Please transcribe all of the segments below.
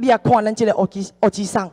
你也看咱这个乌鸡上，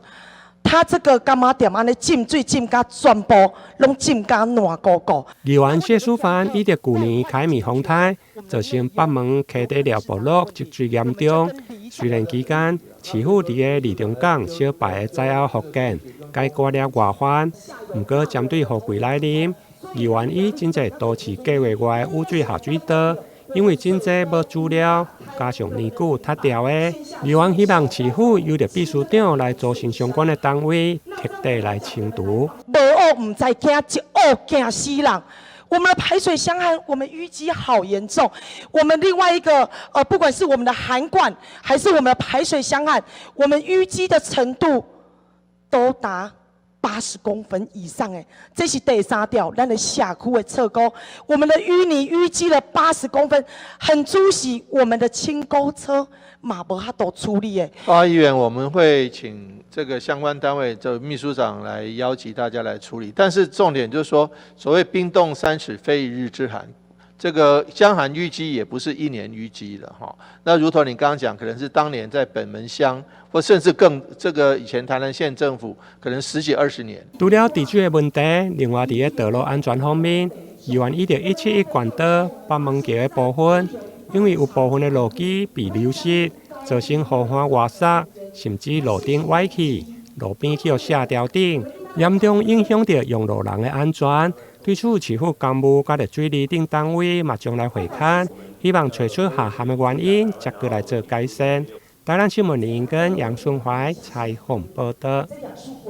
它这个柑仔店安尼浸水浸甲全部拢浸甲烂糊糊。议员谢淑芬伊伫去年开灭风台，造成北门溪底寮部落积水严重。虽然期间市府伫个二中港小排的灾后复建解决了外患，不过针对雨季来临，议员以真济都市计划外的污水下水道。因为真济无资料，加上年久塌掉的，议员希望市府由着秘书长来组成相关的单位，彻底来清除。无恶唔知惊，一恶惊死人。我们的排水箱和我们淤积好严重。我们另外一个不管是我们的涵管，还是我们的排水箱和我们淤积的程度，都达80公分以上诶，这是第三条，咱的下库的侧沟，我们的淤泥淤积了80公分，很可惜我们的清沟车马无法度处理诶。议员，我们会请这个相关单位就秘书长来邀集大家来处理，但是重点就是说，所谓冰冻3尺非一日之寒。这个江涵淤积也不是1年淤积的哈，那如同你刚刚讲，可能是当年在本门乡，或甚至更这个以前台南县政府可能10几20年。除了地区的问题，另外伫个道路安全方面，议员依着171管道北门桥的部分，因为有部分的路基被流失，造成河岸外塞，甚至路顶歪起，路边去下吊顶，严重影响到用路人的安全。对此，市府干部甲着水利等单位嘛将来会勘，希望找出下陷的原因，再过来做改善。台南新闻林跟杨顺怀采访报道。